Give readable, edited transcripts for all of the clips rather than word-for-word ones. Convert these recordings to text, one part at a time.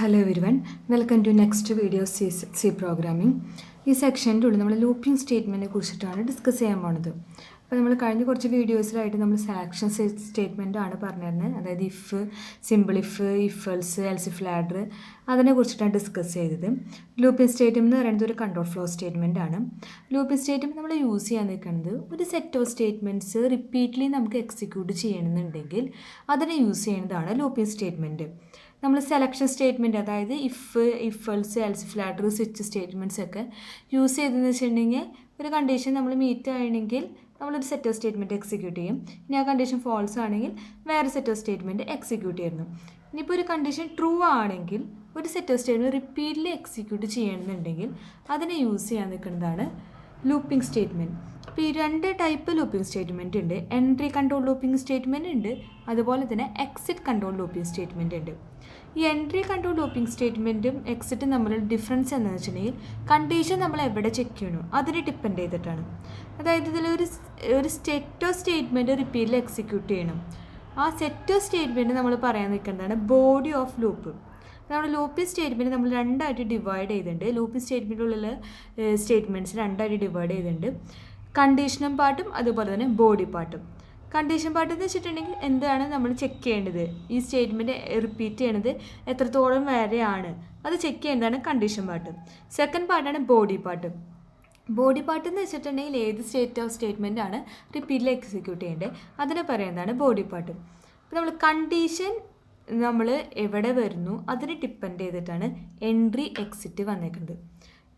Hello everyone, welcome to next video C programming. ഈ സെക്ഷൻ്റെ ഉള്ളിൽ നമ്മൾ ലൂപ്പിംഗ് സ്റ്റേറ്റ്മെൻറ്റിനെ കുറിച്ചിട്ടാണ് ഡിസ്കസ് ചെയ്യാൻ പോണത്. അപ്പോൾ നമ്മൾ കഴിഞ്ഞ കുറച്ച് വീഡിയോസിലായിട്ട് നമ്മൾ സെലക്ഷൻ സ്റ്റേറ്റ്മെൻ്റ് ആണ് പറഞ്ഞിരുന്നത്. അതായത് if, simple if else, else if ladder അതിനെ കുറിച്ചിട്ടാണ് ഡിസ്കസ് ചെയ്തത്. ലൂപ്പിംഗ് സ്റ്റേറ്റ്മെൻറ്റ് എന്ന് പറയുന്നത് ഒരു കൺട്രോൾ ഫ്ലോ സ്റ്റേറ്റ്മെൻ്റ് ആണ്. ലൂപ്പിംഗ് സ്റ്റേറ്റ്മെൻറ്റ് നമ്മൾ യൂസ് ചെയ്യാൻ നിൽക്കുന്നത് ഒരു സെറ്റ് ഓഫ് സ്റ്റേറ്റ്മെൻറ്റ്സ് റിപ്പീറ്റ്ലി നമുക്ക് എക്സിക്യൂട്ട് ചെയ്യണമെന്നുണ്ടെങ്കിൽ അതിനെ യൂസ് ചെയ്യുന്നതാണ് ലൂപ്പിംഗ് സ്റ്റേറ്റ്മെൻറ്റ്. നമ്മൾ സെലക്ഷൻ സ്റ്റേറ്റ്മെൻറ്റ്, അതായത് if else, else if ladder, switch statements ഒക്കെ യൂസ് ചെയ്തതെന്ന് വെച്ചിട്ടുണ്ടെങ്കിൽ ഒരു കണ്ടീഷൻ നമ്മൾ മീറ്റ് ആണെങ്കിൽ നമ്മളൊരു സെറ്റ് ഓഫ് സ്റ്റേറ്റ്മെൻറ്റ് എക്സിക്യൂട്ട് ചെയ്യും. ഇനി ആ കണ്ടീഷൻ ഫോൾസ് ആണെങ്കിൽ വേറെ സെറ്റ് ഓഫ് സ്റ്റേറ്റ്മെൻറ്റ് എക്സിക്യൂട്ട് ചെയ്യുന്നു. ഇനിയിപ്പോൾ ഒരു കണ്ടീഷൻ ട്രൂ ആണെങ്കിൽ ഒരു set of statement repeatedly execute ചെയ്യണമെന്നുണ്ടെങ്കിൽ അതിനെ യൂസ് ചെയ്യാൻ നിൽക്കുന്നതാണ് ലൂപ്പിംഗ് സ്റ്റേറ്റ്മെൻറ്റ്. അപ്പോൾ ഈ രണ്ട് ടൈപ്പ് ലൂപ്പിംഗ് സ്റ്റേറ്റ്മെൻറ്റ് ഉണ്ട്. എൻട്രി കൺട്രോൾ ലൂപ്പിംഗ് സ്റ്റേറ്റ്മെൻറ്റ് ഉണ്ട്, അതുപോലെ തന്നെ എക്സിറ്റ് കൺട്രോൾ ലൂപ്പിംഗ് സ്റ്റേറ്റ്മെൻറ്റ് ഉണ്ട്. ഈ എൻട്രി കൺട്രോൾ ലൂപ്പിംഗ് സ്റ്റേറ്റ്മെൻറ്റും എക്സിറ്റും തമ്മിലുള്ള ഡിഫറൻസ് എന്താണെന്ന് വെച്ചിട്ടുണ്ടെങ്കിൽ കണ്ടീഷൻ നമ്മൾ എവിടെ ചെക്ക് ചെയ്യണോ അതിനെ ഡിപ്പെൻഡ് ചെയ്തിട്ടാണ്. അതായത് ഇതിലൊരു സെറ്റ് ഓഫ് സ്റ്റേറ്റ്മെൻറ്റ് റിപ്പീറ്റിൽ എക്സിക്യൂട്ട് ചെയ്യണം. ആ സെറ്റ് ഓഫ് സ്റ്റേറ്റ്മെൻറ്റ് നമ്മൾ പറയാൻ നിൽക്കുന്നതാണ് ബോഡി ഓഫ് ലൂപ്പ്. നമ്മുടെ ലൂപ്പിംഗ് സ്റ്റേറ്റ്മെൻറ്റ് നമ്മൾ രണ്ടായിട്ട് ഡിവൈഡ് ചെയ്തിട്ടുണ്ട്. ലൂപ്പിംഗ് സ്റ്റേറ്റ്മെൻറ്റിലുള്ള സ്റ്റേറ്റ്മെൻറ്റ്സ് രണ്ടായിട്ട് ഡിവൈഡ് ചെയ്തിട്ടുണ്ട്. കണ്ടീഷണൽ പാർട്ടും അതുപോലെ തന്നെ ബോഡി പാർട്ടും. കണ്ടീഷൻ പാർട്ട് എന്ന് വെച്ചിട്ടുണ്ടെങ്കിൽ എന്താണ് നമ്മൾ ചെക്ക് ചെയ്യേണ്ടത്, ഈ സ്റ്റേറ്റ്മെൻറ്റ് റിപ്പീറ്റ് ചെയ്യണത് എത്രത്തോളം വരെയാണ് അത് ചെക്ക് ചെയ്യേണ്ടതാണ് കണ്ടീഷൻ പാർട്ട്. സെക്കൻഡ് പാർട്ടാണ് ബോഡി പാർട്ട്. ബോഡി പാർട്ട് എന്ന് വെച്ചിട്ടുണ്ടെങ്കിൽ ഏത് സ്റ്റേറ്റ് ഓഫ് സ്റ്റേറ്റ്മെൻ്റ് ആണ് റിപ്പീറ്റിൽ എക്സിക്യൂട്ട് ചെയ്യേണ്ടത് അതിനെ പറയുന്നതാണ് ബോഡി പാർട്ട്. അപ്പോൾ നമ്മൾ കണ്ടീഷൻ നമ്മൾ എവിടെ വരുന്നു അതിനെ ഡിപ്പെൻഡ് ചെയ്തിട്ടാണ് എൻട്രി എക്സിറ്റ് വന്നേക്കുന്നത്.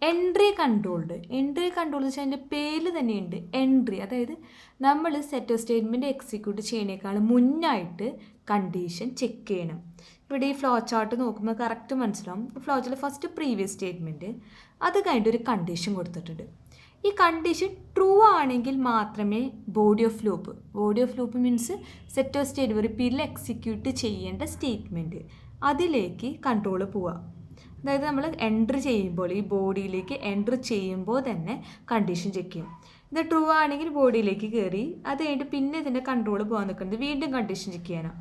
എൻട്രി കൺട്രോൾഡ് എന്ന് വെച്ചാൽ അതിൻ്റെ പേരിൽ തന്നെയുണ്ട് എൻട്രി. അതായത് നമ്മൾ സെറ്റ് ഓഫ് സ്റ്റേറ്റ്മെൻറ്റ് എക്സിക്യൂട്ട് ചെയ്യുന്നതിനേക്കാൾ മുന്നായിട്ട് കണ്ടീഷൻ ചെക്ക് ചെയ്യണം. ഇവിടെ ഈ ഫ്ലോ ചാർട്ട് നോക്കുമ്പോൾ കറക്റ്റ് മനസ്സിലാവും. ഫ്ലോ ചാർട്ടിൽ ഫസ്റ്റ് പ്രീവിയസ് സ്റ്റേറ്റ്മെൻറ്റ്, അത് കഴിഞ്ഞിട്ട് ഒരു കണ്ടീഷൻ കൊടുത്തിട്ടുണ്ട്. ഈ കണ്ടീഷൻ ട്രൂ ആണെങ്കിൽ മാത്രമേ body of loop means set of statement റിപ്പീറ്റിൽ എക്സിക്യൂട്ട് ചെയ്യേണ്ട സ്റ്റേറ്റ്മെൻറ്റ് അതിലേക്ക് കൺട്രോൾ പോവുക. അതായത് നമ്മൾ എൻട്രി ചെയ്യുമ്പോൾ ഈ ബോഡിയിലേക്ക് എൻട്രി ചെയ്യുമ്പോൾ തന്നെ കണ്ടീഷൻ ചെക്ക് ചെയ്യും. ഇത് ട്രൂ ആണെങ്കിൽ ബോഡിയിലേക്ക് കയറി അത് കഴിഞ്ഞിട്ട് പിന്നെ ഇതിൻ്റെ കൺട്രോൾ പോകാൻ നിൽക്കുന്നത് വീണ്ടും കണ്ടീഷൻ ചെക്ക് ചെയ്യാനാണ്.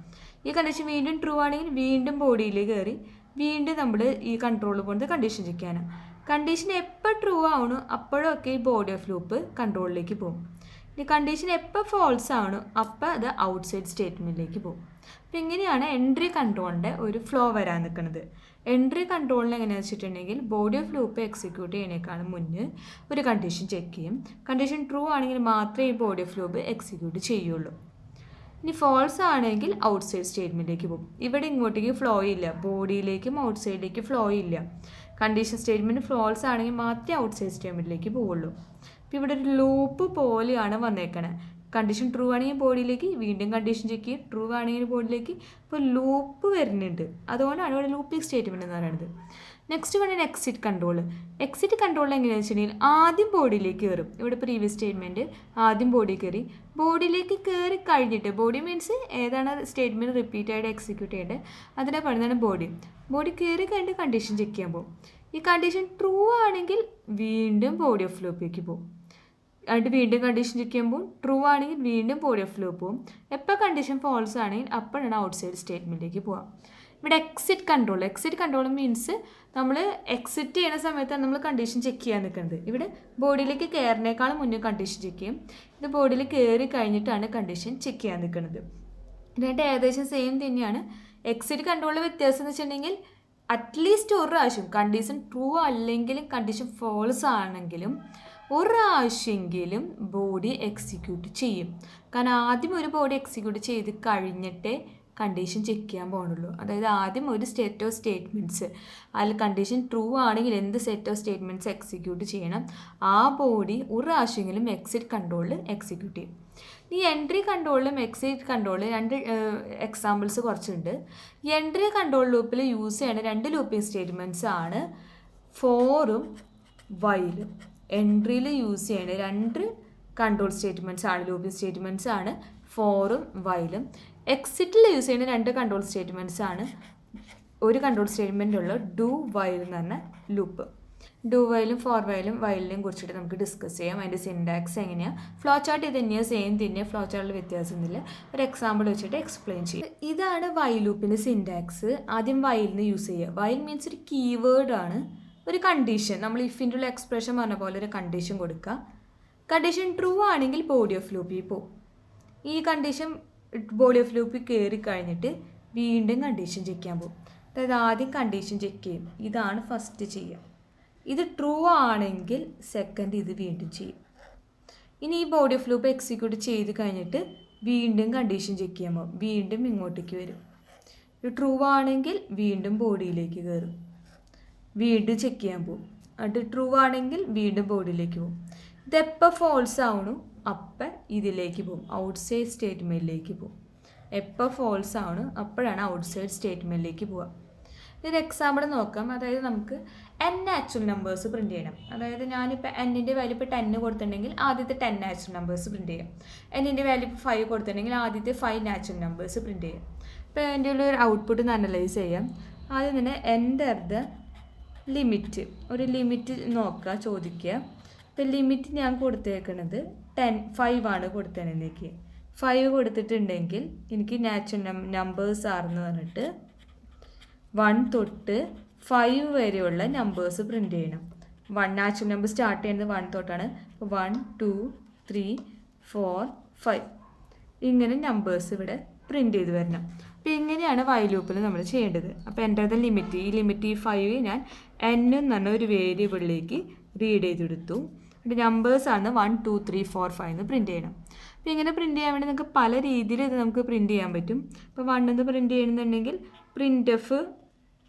ഈ കണ്ടീഷൻ വീണ്ടും ട്രൂ ആണെങ്കിൽ വീണ്ടും ബോഡിയിലേക്ക് കയറി വീണ്ടും നമ്മൾ ഈ കൺട്രോൾ പോകുന്നത് കണ്ടീഷൻ ചെക്ക് ചെയ്യാനാണ്. കണ്ടീഷൻ എപ്പോൾ ട്രൂ ആവണോ അപ്പോഴൊക്കെ ഈ ബോഡി ഓഫ് ലൂപ്പ് കൺട്രോളിലേക്ക് പോകും. ഈ കണ്ടീഷൻ എപ്പോൾ ഫോൾസ് ആവണോ അപ്പോൾ അത് ഔട്ട്സൈഡ് സ്റ്റേറ്റ്മെൻറ്റിലേക്ക് പോകും. അപ്പോൾ ഇങ്ങനെയാണ് എൻട്രി കൺട്രോളിൻ്റെ ഒരു ഫ്ലോ വരാൻ നിൽക്കുന്നത്. എൻട്രി കൺട്രോളിന് എങ്ങനെയാണെന്ന് വെച്ചിട്ടുണ്ടെങ്കിൽ ബോഡി ഓഫ് ലൂപ്പ് എക്സിക്യൂട്ട് ചെയ്യുന്നതിനേക്കാളും മുന്നേ ഒരു കണ്ടീഷൻ ചെക്ക് ചെയ്യും. കണ്ടീഷൻ ട്രൂ ആണെങ്കിൽ മാത്രമേ ഈ ബോഡി ഓഫ് ലൂപ്പ് എക്സിക്യൂട്ട് ചെയ്യുള്ളൂ. ഇനി ഫോൾസ് ആണെങ്കിൽ ഔട്ട്സൈഡ് സ്റ്റേറ്റ്മെൻറ്റിലേക്ക് പോകും. ഇവിടെ ഇങ്ങോട്ടേക്ക് ഫ്ലോ ഇല്ല, ബോഡിയിലേക്കും ഔട്ട്സൈഡിലേക്ക് ഫ്ലോ ഇല്ല. കണ്ടീഷൻ സ്റ്റേറ്റ്മെൻറ്റ് ഫോൾസ് ആണെങ്കിൽ മാത്രമേ ഔട്ട്സൈഡ് സ്റ്റേറ്റ്മെൻറ്റിലേക്ക് പോവുള്ളൂ. അപ്പോൾ ഇവിടെ ഒരു ലൂപ്പ് പോലെയാണ് വന്നേക്കണേ. കണ്ടീഷൻ ട്രൂ ആണെങ്കിൽ ബോഡിയിലേക്ക് വീണ്ടും കണ്ടീഷൻ ചെക്ക് ചെയ്യും, ട്രൂ ആണെങ്കിൽ ബോഡിയിലേക്ക്. ഇപ്പോൾ ലൂപ്പ് വരുന്നുണ്ട്, അതുകൊണ്ടാണ് ഇവിടെ ലൂപ്പിംഗ് സ്റ്റേറ്റ്മെൻറ്റ് എന്ന് പറയുന്നത്. നെക്സ്റ്റ് വേണമെങ്കിൽ എക്സിറ്റ് കൺട്രോൾ. എക്സിറ്റ് കൺട്രോൾ എങ്ങനെയാണെന്ന് വെച്ചിട്ടുണ്ടെങ്കിൽ ആദ്യം ബോഡിയിലേക്ക് കയറും. ഇവിടെ പ്രീവിയസ് സ്റ്റേറ്റ്മെൻറ്റ് ആദ്യം ബോഡി കയറി, ബോഡിയിലേക്ക് കയറി കഴിഞ്ഞിട്ട് ബോഡി മീൻസ് ഏതാണ് സ്റ്റേറ്റ്മെൻറ്റ് റിപ്പീറ്റ് ആയിട്ട് എക്സിക്യൂട്ട് ചെയ്യേണ്ടത് അതിനെ പറയുന്നതാണ് ബോഡി കയറി കഴിഞ്ഞിട്ട് കണ്ടീഷൻ ചെക്ക് ചെയ്യാൻ പോകും. ഈ കണ്ടീഷൻ ട്രൂ ആണെങ്കിൽ വീണ്ടും ബോഡി ഓഫ് ലൂപ്പിലേക്ക് പോകും. എന്നിട്ട് വീണ്ടും കണ്ടീഷൻ ചെക്ക് ചെയ്യുമ്പോൾ ട്രൂ ആണെങ്കിൽ വീണ്ടും ബോഡി ഓഫ് ലൂപ്പ് പോകും. എപ്പോൾ കണ്ടീഷൻ ഫോൾസ് ആണെങ്കിൽ അപ്പോഴാണ് ഔട്ട്സൈഡ് സ്റ്റേറ്റ്മെൻറ്റിലേക്ക് പോവുക. ഇവിടെ എക്സിറ്റ് കൺട്രോൾ മീൻസ് നമ്മൾ എക്സിറ്റ് ചെയ്യുന്ന സമയത്താണ് നമ്മൾ കണ്ടീഷൻ ചെക്ക് ചെയ്യാൻ നിൽക്കുന്നത്. ഇവിടെ ബോഡിയിലേക്ക് കയറിനേക്കാളും മുന്നേ കണ്ടീഷൻ ചെക്ക് ചെയ്യും. ഇത് ബോഡിയിൽ കയറി കഴിഞ്ഞിട്ടാണ് കണ്ടീഷൻ ചെക്ക് ചെയ്യാൻ നിൽക്കുന്നത്. ഇതിനായിട്ട് ഏകദേശം സെയിം തന്നെയാണ്. എക്സിറ്റ് കൺട്രോളിൽ വ്യത്യാസം എന്ന് വെച്ചിട്ടുണ്ടെങ്കിൽ അറ്റ്ലീസ്റ്റ് ഒരു പ്രാവശ്യം കണ്ടീഷൻ ട്രൂ അല്ലെങ്കിലും കണ്ടീഷൻ ഫോൾസ് ആണെങ്കിലും ഒരു പ്രാവശ്യമെങ്കിലും ബോഡി എക്സിക്യൂട്ട് ചെയ്യും. കാരണം ആദ്യം ഒരു ബോഡി എക്സിക്യൂട്ട് ചെയ്ത് കഴിഞ്ഞിട്ടേ കണ്ടീഷൻ ചെക്ക് ചെയ്യാൻ പോകുന്നുള്ളൂ. അതായത് ആദ്യം ഒരു സെറ്റ് ഓഫ് സ്റ്റേറ്റ്മെൻറ്റ്സ് അതിൽ കണ്ടീഷൻ ട്രൂ ആണെങ്കിൽ എന്ത് സെറ്റ് ഓഫ് സ്റ്റേറ്റ്മെൻറ്റ്സ് എക്സിക്യൂട്ട് ചെയ്യണം ആ ബോഡി ഒരു പ്രാവശ്യമെങ്കിലും എക്സിറ്റ് കൺട്രോളിൽ എക്സിക്യൂട്ട് ചെയ്യും. ഈ എൻട്രി കൺട്രോളിലും എക്സിറ്റ് കൺട്രോളിലും രണ്ട് എക്സാമ്പിൾസ് കുറച്ചുണ്ട്. ഈ എൻട്രി കൺട്രോൾ ലൂപ്പിൽ യൂസ് ചെയ്യുന്ന രണ്ട് ലൂപ്പിംഗ് സ്റ്റേറ്റ്മെൻറ്റ്സ് ആണ് ഫോറും വൈലും. എൻട്രിയിൽ യൂസ് ചെയ്യുന്ന രണ്ട് കൺട്രോൾ സ്റ്റേറ്റ്മെൻറ്റ്സ് ആണ് ലൂപ്പിംഗ് സ്റ്റേറ്റ്മെൻറ്റ്സ് ആണ് ഫോറും വൈലും. എക്സിറ്റിൽ യൂസ് ചെയ്യുന്ന രണ്ട് കൺട്രോൾ സ്റ്റേറ്റ്മെൻറ്റ്സ് ആണ് ഒരു കൺട്രോൾ സ്റ്റേറ്റ്മെൻറ്റുള്ള ഡു വൈൽ എന്ന് പറഞ്ഞ ലൂപ്പ്. ഡു വൈലും ഫോർ വൈലും വൈലിനെയും കുറിച്ചിട്ട് നമുക്ക് ഡിസ്കസ് ചെയ്യാം. അതിൻ്റെ സിൻടാക്സ് എങ്ങനെയാണ്, ഫ്ലോ ചാർട്ട് ഇത് തന്നെയാണ്, സെയിം തന്നെയാണ്, ഫ്ലോ ചാർട്ടിൽ വ്യത്യാസമൊന്നുമില്ല. ഒരു എക്സാമ്പിൾ വെച്ചിട്ട് എക്സ്പ്ലെയിൻ ചെയ്യും. ഇതാണ് വൈൽ ലൂപ്പിൻ്റെ സിൻടാക്സ്. ആദ്യം വൈലിന് യൂസ് ചെയ്യുക. വൈൽ മീൻസ് ഒരു കീവേഡാണ്, ഒരു കണ്ടീഷൻ. നമ്മൾ ഇഫിൻ്റെ ഉള്ള എക്സ്പ്രഷൻ പറഞ്ഞ പോലെ ഒരു കണ്ടീഷൻ കൊടുക്കുക. കണ്ടീഷൻ ട്രൂ ആണെങ്കിൽ ബോഡി ഓഫ് ലൂപ്പിൽ പോകും. ഈ കണ്ടീഷൻ ബോഡി ഓഫ് ലൂപ്പിൽ കയറി കഴിഞ്ഞിട്ട് വീണ്ടും കണ്ടീഷൻ ചെക്ക് ചെയ്യാൻ പോകും. അതായത് ആദ്യം കണ്ടീഷൻ ചെക്ക് ചെയ്യും. ഇതാണ് ഫസ്റ്റ് ചെയ്യുക. ഇത് ട്രൂ ആണെങ്കിൽ സെക്കൻഡ് ഇത് വീണ്ടും ചെയ്യും. ഇനി ഈ ബോഡി ഓഫ് ലൂപ്പ് എക്സിക്യൂട്ട് ചെയ്ത് കഴിഞ്ഞിട്ട് വീണ്ടും കണ്ടീഷൻ ചെക്ക് ചെയ്യാൻ പോകും. വീണ്ടും ഇങ്ങോട്ടേക്ക് വരും. ഇത് ട്രൂ ആണെങ്കിൽ വീണ്ടും ബോഡിയിലേക്ക് കയറും, വീണ്ടും ചെക്ക് ചെയ്യാൻ പോകും. അത് ട്രൂ ആണെങ്കിൽ വീണ്ടും ബോഡിയിലേക്ക് പോകും. ഇതെപ്പോൾ ഫോൾസ് ആവണു അപ്പം ഇതിലേക്ക് പോകും, ഔട്ട്സൈഡ് സ്റ്റേറ്റ്മെൻറ്റിലേക്ക് പോകും. എപ്പോൾ ഫോൾസ് ആവണു അപ്പോഴാണ് ഔട്ട്സൈഡ് സ്റ്റേറ്റ്മെൻറ്റിലേക്ക് പോവുക. ഒരു എക്സാമ്പിൾ നോക്കാം. അതായത് നമുക്ക് n നാച്ചുറൽ നമ്പേഴ്സ് പ്രിൻറ്റ് ചെയ്യണം. അതായത് ഞാനിപ്പോൾ എന്നിൻ്റെ വാല്യൂ ഇപ്പോൾ 10 കൊടുത്തിട്ടുണ്ടെങ്കിൽ ആദ്യത്തെ 10 നാച്ചുറൽ നമ്പേഴ്സ് പ്രിൻറ്റ് ചെയ്യാം. എന്നിൻ്റെ വാല്യൂ ഇപ്പോൾ 5 കൊടുത്തിട്ടുണ്ടെങ്കിൽ ആദ്യത്തെ 5 നാച്ചുറൽ നമ്പേഴ്സ് പ്രിൻറ്റ് ചെയ്യാം. ഇപ്പോൾ എൻ്റെ ഉള്ള ഒരു ഔട്ട്പുട്ട് ഒന്ന് അനലൈസ് ചെയ്യാം. ആദ്യം തന്നെ എൻ്റർ ദ ലിമിറ്റ്, ഒരു ലിമിറ്റ് നോക്കുക, ചോദിക്കുക. ഇപ്പോൾ ലിമിറ്റ് ഞാൻ കൊടുത്തേക്കണത് 5 ആണ് കൊടുത്തതിനേക്ക്. 5 കൊടുത്തിട്ടുണ്ടെങ്കിൽ എനിക്ക് നാച്ചുറൽ നമ്പേഴ്സ് ആണെന്ന് പറഞ്ഞിട്ട് 1 തൊട്ട് 5 വരെയുള്ള നമ്പേഴ്സ് പ്രിൻറ്റ് ചെയ്യണം. 1 നാച്ചുറൽ നമ്പർ സ്റ്റാർട്ട് ചെയ്യുന്നത് 1 തൊട്ടാണ്. 1 2 3 4 5 ഇങ്ങനെ നമ്പേഴ്സ് ഇവിടെ പ്രിൻറ്റ് ചെയ്ത് വരണം. അപ്പോൾ ഇങ്ങനെയാണ് വൈൽ ലൂപ്പിൽ നമ്മൾ ചെയ്യേണ്ടത്. അപ്പോൾ എൻ്റെ ലിമിറ്റ്, ഈ ലിമിറ്റ് ഈ 5 ഞാൻ n എന്ന് പറഞ്ഞ ഒരു വേരിയബിളിലേക്ക് റീഡ് ചെയ്തെടുത്തു. എന്നിട്ട് നമ്പേഴ്സാണ് 1 2 3 4 5 എന്ന് പ്രിൻറ്റ് ചെയ്യണം. അപ്പോൾ ഇങ്ങനെ പ്രിൻറ്റ് ചെയ്യാൻ വേണ്ടി നമുക്ക് പല രീതിയിൽ ഇത് നമുക്ക് പ്രിൻറ്റ് ചെയ്യാൻ പറ്റും. ഇപ്പോൾ 1 എന്ന് പ്രിൻറ്റ് ചെയ്യുന്നുണ്ടെങ്കിൽ പ്രിൻറ്റ് എഫ്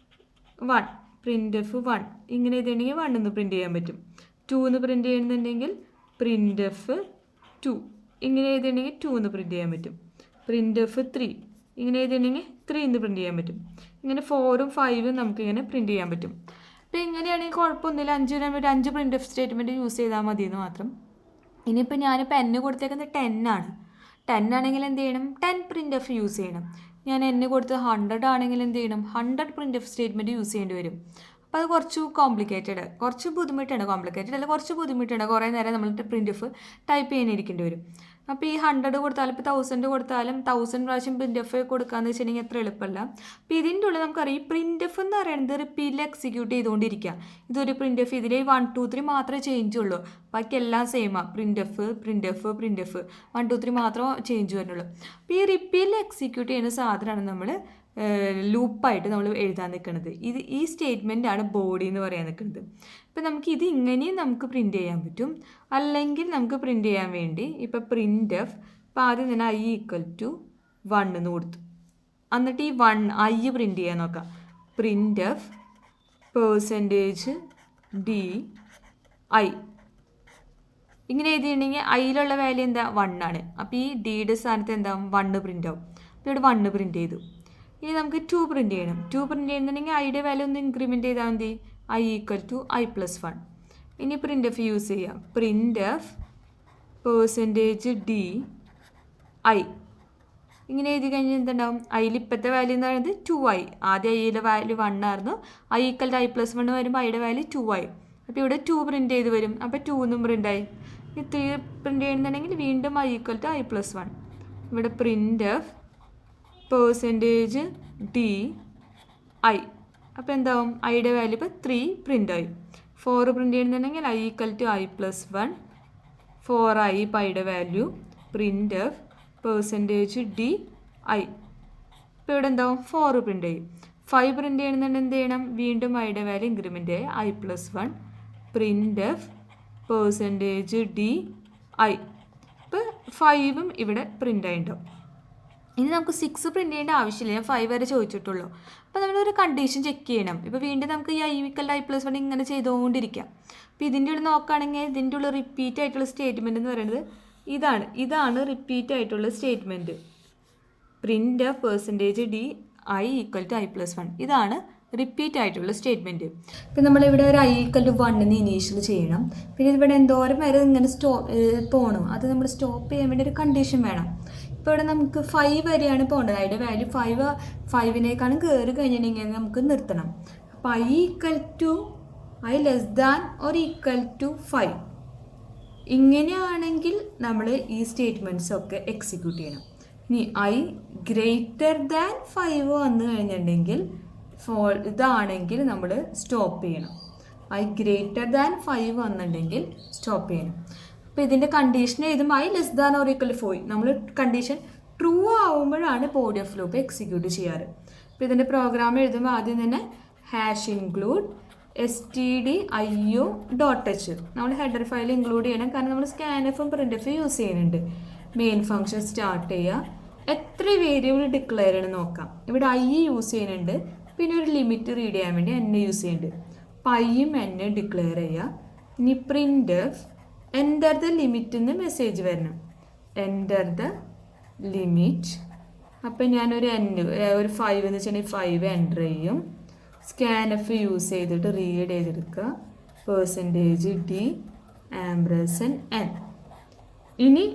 1 ഇങ്ങനെ എഴുതിയിട്ടുണ്ടെങ്കിൽ 1 എന്ന് പ്രിൻറ്റ് ചെയ്യാൻ പറ്റും. 2 എന്ന് പ്രിൻറ്റ് ചെയ്യുന്നുണ്ടെങ്കിൽ പ്രിൻറ്റ് എഫ് 2 ഇങ്ങനെ എഴുതിയിട്ടുണ്ടെങ്കിൽ 2 എന്ന് പ്രിൻറ്റ് ചെയ്യാൻ പറ്റും. പ്രിൻറ്റ് എഫ് 3 ഇങ്ങനെ എഴുതിയിട്ടുണ്ടെങ്കിൽ 3 എന്ന് പ്രിൻറ്റ് ചെയ്യാൻ പറ്റും. ഇങ്ങനെ 4ഉം 5ഉം നമുക്കിങ്ങനെ പ്രിൻറ്റ് ചെയ്യാൻ പറ്റും. അപ്പോൾ ഇങ്ങനെയാണെങ്കിൽ കുഴപ്പമൊന്നുമില്ല. 5 പ്രിൻറ്റ് എഫ് സ്റ്റേറ്റ്മെൻറ്റ് യൂസ് ചെയ്താൽ മതി എന്ന് മാത്രം. ഇനിയിപ്പോൾ ഞാനിപ്പോൾ n കൊടുത്തേക്കുന്നത് 10 ആണ്. 10 ആണെങ്കിൽ എന്ത് ചെയ്യണം, 10 പ്രിൻറ്റ് എഫ് യൂസ് ചെയ്യണം. ഞാൻ n കൊടുത്ത് 100 ആണെങ്കിൽ എന്ത് ചെയ്യണം, 100 പ്രിൻറ്റ് എഫ് സ്റ്റേറ്റ്മെൻറ്റ് യൂസ് ചെയ്യേണ്ടി വരും. അപ്പോൾ അത് കുറച്ച് കോംപ്ലിക്കേറ്റഡ്, കുറച്ച് ബുദ്ധിമുട്ടാണ്. കോംപ്ലിക്കേറ്റഡ് അല്ല, കുറച്ച് ബുദ്ധിമുട്ടാണ്. കുറേ നേരം നമ്മൾ പ്രിൻറ്റ് എഫ് ടൈപ്പ് ചെയ്യാനിരിക്കേണ്ടി വരും. അപ്പോൾ ഈ 100 കൊടുത്താലും ഇപ്പോൾ 1000 കൊടുത്താലും 1000 പ്രാവശ്യം പ്രിൻറ്റ് എഫ് കൊടുക്കാമെന്ന് വെച്ചിട്ടുണ്ടെങ്കിൽ അത്ര എളുപ്പമല്ല. അപ്പോൾ ഇതിൻ്റെ ഉള്ളിൽ നമുക്കറിയാം ഈ പ്രിൻറ്റ് എഫ് എന്ന് പറയുന്നത് റിപ്പീറ്റിൽ എക്സിക്യൂട്ട് ചെയ്തുകൊണ്ടിരിക്കുക. ഇതൊരു പ്രിൻറ്റ് എഫ്, ഇതിൽ 1 2 3 മാത്രമേ ചേഞ്ച് ഉള്ളൂ. ബാക്കി എല്ലാം സെയിമാണ്. പ്രിൻറ്റ് എഫ് 1 2 3 മാത്രമേ ചേഞ്ച് വരുന്നുള്ളൂ. അപ്പോൾ ഈ റിപ്പീറ്റിൽ എക്സിക്യൂട്ട് ചെയ്യുന്ന സാധനമാണ് നമ്മൾ ലൂപ്പായിട്ട് നമ്മൾ എഴുതാൻ നിൽക്കുന്നത്. ഈ സ്റ്റേറ്റ്മെൻറ്റാണ് ബോഡി എന്ന് പറയാൻ നിൽക്കുന്നത്. ഇപ്പം നമുക്ക് ഇത് ഇങ്ങനെയും നമുക്ക് പ്രിൻറ്റ് ചെയ്യാൻ പറ്റും. അല്ലെങ്കിൽ നമുക്ക് പ്രിൻറ്റ് ചെയ്യാൻ വേണ്ടി ഇപ്പോൾ പ്രിൻറ്റ് എഫ്, ഇപ്പോൾ ആദ്യം തന്നെ i = 1 എന്ന് കൊടുത്തു. എന്നിട്ട് ഈ i പ്രിൻറ്റ് ചെയ്യാൻ നോക്കാം. പ്രിൻറ്റ് എഫ് %d(i) ഇങ്ങനെ എഴുതിയിട്ടുണ്ടെങ്കിൽ ഐയിലുള്ള വാല്യൂ എന്താ, 1 ആണ്. അപ്പോൾ ഈ ഡിയുടെ സ്ഥാനത്ത് എന്താവും, 1 പ്രിൻ്റ് ആവും. അപ്പോൾ ഇവിടെ 1 പ്രിൻറ്റ് ചെയ്തു. ഇനി നമുക്ക് 2 പ്രിൻറ്റ് ചെയ്യണം. 2 പ്രിൻറ്റ് ചെയ്യുന്നുണ്ടെങ്കിൽ ഐയുടെ വാല്യൂ ഒന്ന് ഇൻക്രിമെൻറ്റ് ചെയ്താൽ മതി. i = i+1. ഇനി പ്രിൻറ്റ് എഫ് യൂസ് ചെയ്യാം. പ്രിൻറ്റ് എഫ് %d(i) ഇങ്ങനെ എഴുതി കഴിഞ്ഞാൽ എന്തുണ്ടാവും, ഐയിൽ ഇപ്പോഴത്തെ വാല്യൂ എന്ന് പറയുന്നത് 2i. ആദ്യം ഐയുടെ വാല്യൂ 1 ആയിരുന്നു. i = i+1 വരുമ്പോൾ ഐയുടെ വാല്യൂ 2i. അപ്പോൾ ഇവിടെ 2 പ്രിൻറ്റ് ചെയ്ത് വരും. അപ്പോൾ 2 എന്നും പ്രിൻ്റായി. ഈ 3 പ്രിൻറ്റ് ചെയ്യുന്നുണ്ടെങ്കിൽ വീണ്ടും i = i+1. ഇവിടെ പ്രിൻറ്റ് എഫ് %d(i) അപ്പോൾ എന്താവും, ഐയുടെ വാല്യൂ ഇപ്പോൾ 3 പ്രിൻ്റായി. 4 പ്രിൻറ്റ് ചെയ്യുന്നുണ്ടെങ്കിൽ i = i+1. 4i ഇപ്പോൾ ഐയുടെ വാല്യൂ. Print F %d(i). ഇപ്പോൾ ഇവിടെ എന്താവും, 4 പ്രിൻ്റ് ചെയ്യും. 5 പ്രിൻറ്റ് ചെയ്യുന്നുണ്ടെങ്കിൽ എന്ത് ചെയ്യണം, വീണ്ടും ഐയുടെ വാല്യൂ ഇൻക്രിമെൻ്റ് ആയി i+1. Print F %d(i). ഇപ്പോൾ 5ഉം ഇവിടെ പ്രിൻ്റ് ആയിട്ടുണ്ടാവും. ഇനി നമുക്ക് 6 പ്രിൻറ്റ് ചെയ്യേണ്ട ആവശ്യമില്ല, ഞാൻ 5 വരെ ചോദിച്ചിട്ടുള്ളൂ. അപ്പോൾ നമ്മളൊരു കണ്ടീഷൻ ചെക്ക് ചെയ്യണം. ഇപ്പോൾ വീണ്ടും നമുക്ക് ഈ i = i+1 ഇങ്ങനെ ചെയ്തുകൊണ്ടിരിക്കാം. അപ്പോൾ ഇതിൻ്റെ ഉള്ളിൽ നോക്കുകയാണെങ്കിൽ ഇതിൻ്റെ ഉള്ളിൽ റിപ്പീറ്റ് ആയിട്ടുള്ള സ്റ്റേറ്റ്മെൻറ്റ് എന്ന് പറയുന്നത് ഇതാണ് റിപ്പീറ്റ് ആയിട്ടുള്ള statement. Print F %d(i) = i+1 ഇതാണ് റിപ്പീറ്റ് ആയിട്ടുള്ള സ്റ്റേറ്റ്മെൻറ്റ്. ഇപ്പം നമ്മളിവിടെ ഒരു i = 1 എന്ന് ഇനീഷ്യൽ ചെയ്യണം. പിന്നെ ഇവിടെ എന്തോരം വരെ ഇങ്ങനെ പോകണം, അത് നമ്മൾ സ്റ്റോപ്പ് ചെയ്യാൻ വേണ്ടി ഒരു കണ്ടീഷൻ വേണം. ഇപ്പോൾ ഇവിടെ നമുക്ക് 5 വരെയാണ് പോകേണ്ടത്. അതിൻ്റെ വാല്യൂ 5-നേക്കാളും കയറി കഴിഞ്ഞിട്ടുണ്ടെങ്കിൽ നമുക്ക് നിർത്തണം. അപ്പോൾ i = I less than or equal to 5. ഇങ്ങനെയാണെങ്കിൽ നമ്മൾ ഈ സ്റ്റേറ്റ്മെൻറ്റ്സ് ഒക്കെ എക്സിക്യൂട്ട് ചെയ്യണം. ഇനി ഐ ഗ്രേറ്റർ ദാൻ 5 വന്നു കഴിഞ്ഞിട്ടുണ്ടെങ്കിൽ ഇതാണെങ്കിൽ നമ്മൾ സ്റ്റോപ്പ് ചെയ്യണം. ഐ ഗ്രേറ്റർ ദാൻ 5 വന്നിട്ടുണ്ടെങ്കിൽ സ്റ്റോപ്പ് ചെയ്യണം. അപ്പോൾ ഇതിൻ്റെ കണ്ടീഷൻ എഴുതുമ്പോൾ I less than or equal 4 നമ്മൾ കണ്ടീഷൻ ട്രൂ ആവുമ്പോഴാണ് ബോഡി ഓഫ് ലൂപ്പ് എക്സിക്യൂട്ട് ചെയ്യാറ്. അപ്പോൾ ഇതിൻ്റെ പ്രോഗ്രാം എഴുതുമ്പോൾ ആദ്യം തന്നെ #include stdio.h നമ്മൾ ഹെഡർ ഫയൽ ഇൻക്ലൂഡ് ചെയ്യണം. കാരണം നമ്മൾ സ്കാൻഎഫും പ്രിൻ്റ്എഫും യൂസ് ചെയ്യുന്നുണ്ട്. മെയിൻ ഫംഗ്ഷൻ സ്റ്റാർട്ട് ചെയ്യുക. എത്ര വേരിയബിൾ ഡിക്ലെയർ ചെയ്യണം നോക്കാം. ഇവിടെ ഐ യൂസ് ചെയ്യുന്നുണ്ട്, പിന്നെ ഒരു ലിമിറ്റ് റീഡ് ചെയ്യാൻ വേണ്ടി എൻ യൂസ് ചെയ്യുന്നുണ്ട്. അപ്പോൾ ഐയും എൻ ഡിക്ലെയർ ചെയ്യുക. ഇനി printf എൻ്റർ ദ ലിമിറ്റ് എന്ന് മെസ്സേജ് വരണം. Enter the limit. അപ്പം ഞാനൊരു ഒരു 5 എന്ന് വെച്ചിട്ടുണ്ടെങ്കിൽ 5 എൻ്റർ ചെയ്യും. സ്കാൻഎഫ് യൂസ് ചെയ്തിട്ട് റീഡ് ചെയ്തെടുക്കുക. %d &n. ഇനി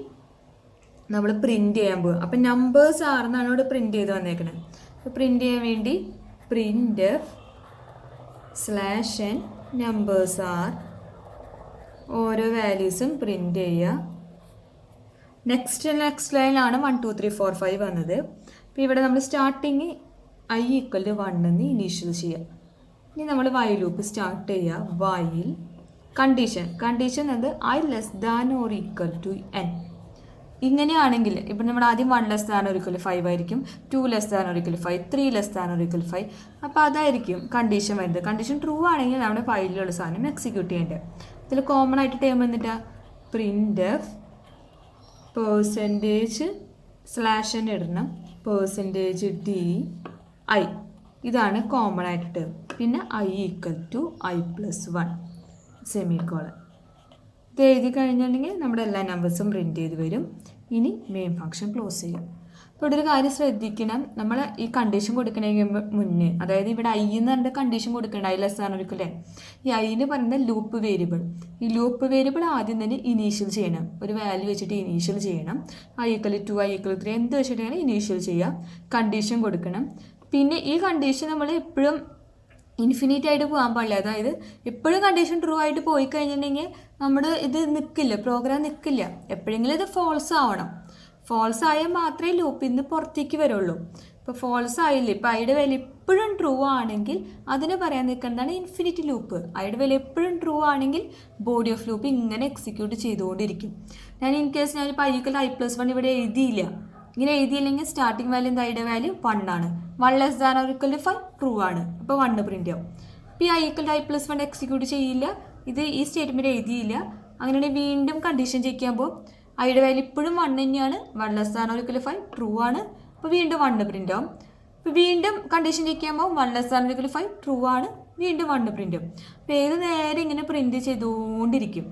നമ്മൾ പ്രിൻ്റ് ചെയ്യാൻ പോകും. അപ്പം നമ്പേഴ്സ് ആർന്നാണ് ഇവിടെ പ്രിൻ്റ് ചെയ്ത് വന്നേക്കുന്നത്. അപ്പോൾ പ്രിൻ്റ് ചെയ്യാൻ വേണ്ടി printf/n നമ്പേഴ്സ് ആർ ഓരോ വാല്യൂസും പ്രിൻ്റ് ചെയ്യുക. നെക്സ്റ്റ് ലൈനിലാണ് 1 2 3 4 5 വന്നത്. അപ്പോൾ ഇവിടെ നമ്മൾ സ്റ്റാർട്ടിങ് ഐ ഈക്വൽ ടു 1 എന്ന് ഇനീഷ്യൽ ചെയ്യുക. ഇനി നമ്മൾ വൈൽ ലൂപ്പ് സ്റ്റാർട്ട് ചെയ്യുക. വൈൽ കണ്ടീഷൻ അത് I less than or equal to n. ഇങ്ങനെയാണെങ്കിൽ ഇപ്പം നമ്മൾ ആദ്യം 1 ലെസ് ദാൻ ഓർ ഈക്വൽ 5 ആയിരിക്കും, 2 less than or equal 5, 3 less than or equal 5. അപ്പോൾ അതായിരിക്കും കണ്ടീഷൻ വരുന്നത്. കണ്ടീഷൻ ട്രൂ ആണെങ്കിൽ നമ്മുടെ ഫയലിലുള്ള സാധനം എക്സിക്യൂട്ട് ചെയ്യേണ്ടത്. ഇതിൽ കോമൺ ആയിട്ട് ടേം വന്നിട്ടാ printf %/n ഇടണം, %d i. ഇതാണ് കോമൺ ആയിട്ട് ടേം. പിന്നെ I equal to i+1 semicolon. ഇത് എഴുതി കഴിഞ്ഞിട്ടുണ്ടെങ്കിൽ നമ്മുടെ എല്ലാ നമ്പേഴ്സും പ്രിൻ്റ് ചെയ്ത് വരും. ഇനി മെയിൻ ഫംഗ്ഷൻ ക്ലോസ് ചെയ്യും. അപ്പോൾ ഇവിടെ ഒരു കാര്യം ശ്രദ്ധിക്കണം, നമ്മൾ ഈ കണ്ടീഷൻ കൊടുക്കണമെങ്കിൽ മുന്നേ, അതായത് ഇവിടെ ഐ എന്ന് പറഞ്ഞ കണ്ടീഷൻ കൊടുക്കേണ്ട, ഐ ലെസ് ദാൻ ഒരിക്കലേ. ഈ ഐ എന്ന് പറയുന്നത് ലൂപ്പ് വേരിയബിൾ. ഈ ലൂപ്പ് വേരിയബിൾ ആദ്യം തന്നെ ഇനീഷ്യൽ ചെയ്യണം. ഒരു വാല്യൂ വെച്ചിട്ട് ഇനീഷ്യൽ ചെയ്യണം. ഐ ഈക്വൽ 2 ഐ ഈക്വൽ 3 എന്ത് വെച്ചിട്ടാണ് ഇനീഷ്യൽ ചെയ്യുക. കണ്ടീഷൻ കൊടുക്കണം. പിന്നെ ഈ കണ്ടീഷൻ നമ്മൾ എപ്പോഴും ഇൻഫിനിറ്റ് ആയിട്ട് പോകാൻ പാടില്ല. അതായത് എപ്പോഴും കണ്ടീഷൻ ട്രൂ ആയിട്ട് പോയി കഴിഞ്ഞിട്ടുണ്ടെങ്കിൽ നമ്മുടെ ഇത് നിൽക്കില്ല, പ്രോഗ്രാം നിൽക്കില്ല. എപ്പോഴെങ്കിലും ഇത് ഫോൾസ് ആവണം. ഫോൾസ് ആയാൽ മാത്രമേ ലൂപ്പിൽ നിന്ന് പുറത്തേക്ക് വരുള്ളൂ. ഇപ്പോൾ ഫോൾസ് ആയില്ല, ഇപ്പോൾ ഐയുടെ വാല്യൂ എപ്പോഴും ട്രൂ ആണെങ്കിൽ അതിന് പറയാൻ നിൽക്കുന്നതാണ് ഇൻഫിനിറ്റ് ലൂപ്പ്. ഐയുടെ വാല്യൂ എപ്പോഴും ട്രൂ ആണെങ്കിൽ ബോഡി ഓഫ് ലൂപ്പ് ഇങ്ങനെ എക്സിക്യൂട്ട് ചെയ്തുകൊണ്ടിരിക്കും. ഞാൻ ഇൻ കേസ് ഞാനിപ്പോൾ i+1 ഇവിടെ എഴുതിയില്ല. ഇങ്ങനെ എഴുതിയില്ലെങ്കിൽ സ്റ്റാർട്ടിങ് വാല്യൂ ഐയുടെ വാല്യൂ 1 ആണ്. 1 less than or equal to 5 true ആണ്. അപ്പോൾ 1 പ്രിൻ്റ് ആവും. ഇപ്പോൾ i+1 എക്സിക്യൂട്ട് ചെയ്യില്ല. ഇത് ഈ സ്റ്റേറ്റ്മെൻറ്റ് എഴുതിയില്ല. അങ്ങനെയാണെങ്കിൽ വീണ്ടും കണ്ടീഷൻ ചെക്ക് ചെയ്യുമ്പോൾ ഐയുടെ വാല്യൂ ഇപ്പോഴും 1 തന്നെയാണ്. 1 less than or equal to 5 true ആണ്. അപ്പോൾ വീണ്ടും 1 പ്രിൻ്റ് ആവും. ഇപ്പോൾ വീണ്ടും കണ്ടീഷൻ ചെക്ക് ചെയ്യുമ്പോൾ 1 less than or equal to 5 true ആണ്. വീണ്ടും 1 പ്രിൻ്റ് ആവും. അപ്പോൾ ഏത് നേരം ഇങ്ങനെ പ്രിൻ്റ് ചെയ്തുകൊണ്ടിരിക്കും.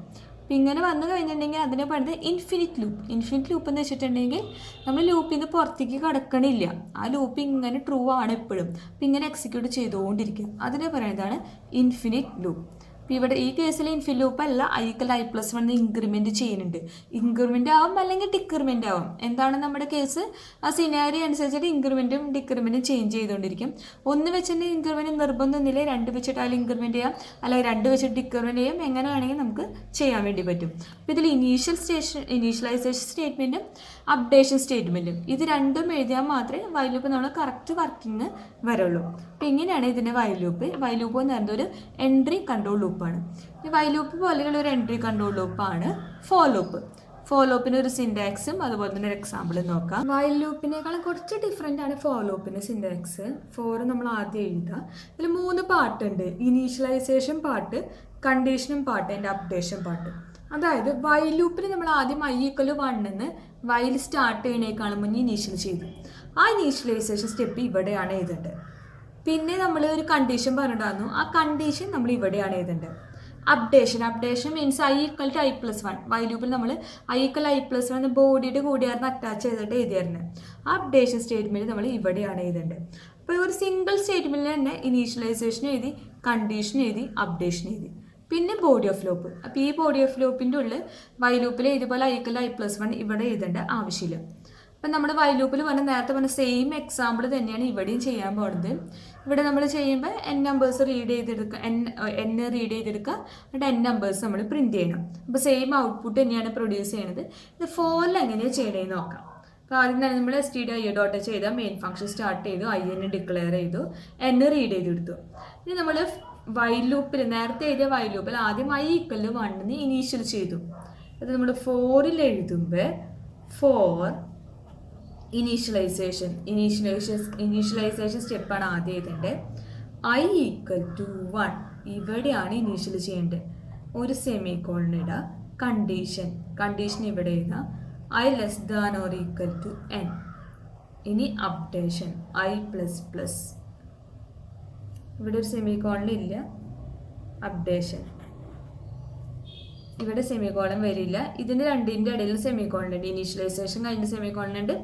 അപ്പോൾ ഇങ്ങനെ വന്നു കഴിഞ്ഞിട്ടുണ്ടെങ്കിൽ അതിനെ പറയുന്നത് ഇൻഫിനിറ്റ് ലൂപ്പ്. ഇൻഫിനിറ്റ് ലൂപ്പ് എന്ന് വെച്ചിട്ടുണ്ടെങ്കിൽ നമ്മൾ ലൂപ്പിൽ നിന്ന് പുറത്തേക്ക് കടക്കണില്ല. ആ ലൂപ്പ് ഇങ്ങനെ ട്രൂ ആണ് എപ്പോഴും. അപ്പോൾ ഇങ്ങനെ എക്സിക്യൂട്ട് ചെയ്തുകൊണ്ടിരിക്കും. അതിനെ പറയുന്നതാണ് ഇൻഫിനിറ്റ് ലൂപ്പ്. അപ്പോൾ ഇവിടെ ഈ കേസിൽ ഇൻഫിനിറ്റ് ലൂപ്പ് അല്ല, i+1 ഇൻക്രിമെൻറ്റ് ചെയ്യുന്നുണ്ട്. ഇൻക്രിമെൻ്റ് ആവും അല്ലെങ്കിൽ ഡിക്രിമെൻ്റ് ആവും. എന്താണ് നമ്മുടെ കേസ്, ആ സിനാരി അനുസരിച്ചിട്ട് ഇൻക്രിമെൻറ്റും ഡിക്രിമെൻറ്റും ചേഞ്ച് ചെയ്തുകൊണ്ടിരിക്കും. 1 വെച്ചിട്ട് ഇൻക്രിമെൻറ്റ് നിർബന്ധമൊന്നുമില്ല, 2 വെച്ചിട്ടായാലും ഇൻക്രിമെൻറ്റ് ചെയ്യാം, അല്ലെങ്കിൽ 2 വെച്ചിട്ട് ഡിക്രിമെൻറ്റ് ചെയ്യാം. എങ്ങനെ വേണമെങ്കിൽ നമുക്ക് ചെയ്യാൻ വേണ്ടി പറ്റും. അപ്പോൾ ഇതിൽ ഇനീഷ്യലൈസേഷൻ സ്റ്റേറ്റ്മെൻറ്റും അപ്ഡേഷൻ സ്റ്റേറ്റ്മെൻറ്റും ഇത് രണ്ടും എഴുതിയാൽ മാത്രമേ വൈൽ ലൂപ്പ് നമ്മൾ കറക്റ്റ് വർക്കിംഗ് വരുള്ളൂ. അപ്പോൾ ഇങ്ങനെയാണ് ഇതിൻ്റെ വൈൽ ലൂപ്പ്. വൈൽ ലൂപ്പ് എന്ന് പറയുന്നത് ഒരു എൻട്രി കൺട്രോൾ ലൂപ്പാണ്. ഈ വൈൽ ലൂപ്പ് പോലെയുള്ള ഒരു എൻട്രി കൺട്രോൾ ലൂപ്പാണ് ഫോർ ലൂപ്പ്. ഫോർ ലൂപ്പിന് ഒരു സിൻടാക്സും അതുപോലെ തന്നെ ഒരു എക്സാമ്പിളും നോക്കാം. വൈൽ ലൂപ്പിനേക്കാളും കുറച്ച് ഡിഫറെൻ്റ് ആണ് ഫോർ ലൂപ്പിൻ്റെ സിൻടാക്സ്. ഫോർ നമ്മൾ ആദ്യം എഴുതുക. ഇതിൽ 3 പാർട്ടുണ്ട്. ഇനീഷ്യലൈസേഷൻ പാർട്ട്, കണ്ടീഷനും പാർട്ട്, അതിൻ്റെ അപ്ഡേഷൻ പാർട്ട്. അതായത് വൈൽ ലൂപ്പിൽ നമ്മൾ ആദ്യം i=1 എന്ന് വൈൽ സ്റ്റാർട്ട് ചെയ്യുന്നതിനേക്കാളും മുന്നേ ഇനീഷ്യൽ ചെയ്തു. ആ ഇനീഷ്യലൈസേഷൻ സ്റ്റെപ്പ് ഇവിടെയാണ് എഴുതേണ്ടത്. പിന്നെ നമ്മൾ ഒരു കണ്ടീഷൻ പറഞ്ഞിട്ടുണ്ടായിരുന്നു. ആ കണ്ടീഷൻ നമ്മൾ ഇവിടെയാണ് എഴുതേണ്ടത്. Updation means i=i+1. വൈൽ ലൂപ്പിൽ നമ്മൾ i=i+1 എന്ന ബോഡിയുടെ കൂടെയായിരുന്നു അറ്റാച്ച് ചെയ്തിട്ട് എഴുതിയായിരുന്നു. ആ അപ്ഡേഷൻ സ്റ്റേറ്റ്മെൻറ്റ് നമ്മൾ ഇവിടെയാണ് എഴുതേണ്ടത്. അപ്പോൾ ഒരു സിംഗിൾ സ്റ്റേറ്റ്മെൻറ്റിൽ തന്നെ ഇനീഷ്യലൈസേഷൻ എഴുതി, കണ്ടീഷൻ എഴുതി, അപ്ഡേഷൻ എഴുതി, പിന്നെ ബോഡി ഓഫ് ലൂപ്പ്. അപ്പോൾ ഈ ബോഡി ഓഫ് ലൂപ്പിൻ്റെ ഉള്ളിൽ വൈൽ ലൂപ്പിൽ ഇതുപോലെ i=i+1 ഇവിടെ എഴുതേണ്ട ആവശ്യമില്ല. അപ്പം നമ്മുടെ വൈൽ ലൂപ്പിൽ നേരത്തെ പറഞ്ഞ സെയിം എക്സാമ്പിൾ തന്നെയാണ് ഇവിടെയും ചെയ്യാൻ പോകുന്നത്. ഇവിടെ നമ്മൾ ചെയ്യുമ്പോൾ n നമ്പേഴ്സ് റീഡ് ചെയ്തെടുക്കുക, n റീഡ് ചെയ്തെടുക്കുക, എന്നിട്ട് n നമ്പേഴ്സ് നമ്മൾ പ്രിൻറ്റ് ചെയ്യണം. അപ്പോൾ സെയിം ഔട്ട്പുട്ട് തന്നെയാണ് പ്രൊഡ്യൂസ് ചെയ്യുന്നത്. ഇത് ഫോറിൽ എങ്ങനെയാണ് ചെയ്യണമെന്ന് നോക്കാം. അപ്പോൾ ആദ്യം തന്നെ നമ്മൾ std.io ചെയ്താൽ മെയിൻ ഫംഗ്ഷൻ സ്റ്റാർട്ട് ചെയ്തു, n ഡിക്ലെയർ ചെയ്തു, n റീഡ് ചെയ്തെടുത്തു. ഇനി നമ്മൾ വൈൽ ലൂപ്പിൽ നേരത്തെ എഴുതിയ വൈൽ ലൂപ്പിൽ ആദ്യം i = 1 ഇനീഷ്യൽ ചെയ്തു. അത് നമ്മൾ ഫോറിൽ എഴുതുമ്പോൾ ഫോർ ഇനീഷ്യലൈസേഷൻ സ്റ്റെപ്പാണ് ആദ്യം എഴുതേണ്ടത്. i = 1 ഇവിടെയാണ് ഇനീഷ്യൽ ചെയ്യേണ്ടത്. ഒരു സെമിക്കോളൻ ഇടുക, കണ്ടീഷൻ ഇവിടെ എഴുതാം, i <= n. ഇനി അപ്ഡേഷൻ i++, ഇവിടെ ഒരു സെമിക്കോളൻ ഇല്ല, അപ്ഡേഷൻ ഇവിടെ സെമിക്കോളൻ വരില്ല. ഇതിൻ്റെ രണ്ടിൻ്റെ ഇടയിൽ സെമിക്കോളൻ ഉണ്ട്. ഇനീഷ്യലൈസേഷൻ കഴിഞ്ഞ സെമിക്കോളൻ ഉണ്ട്,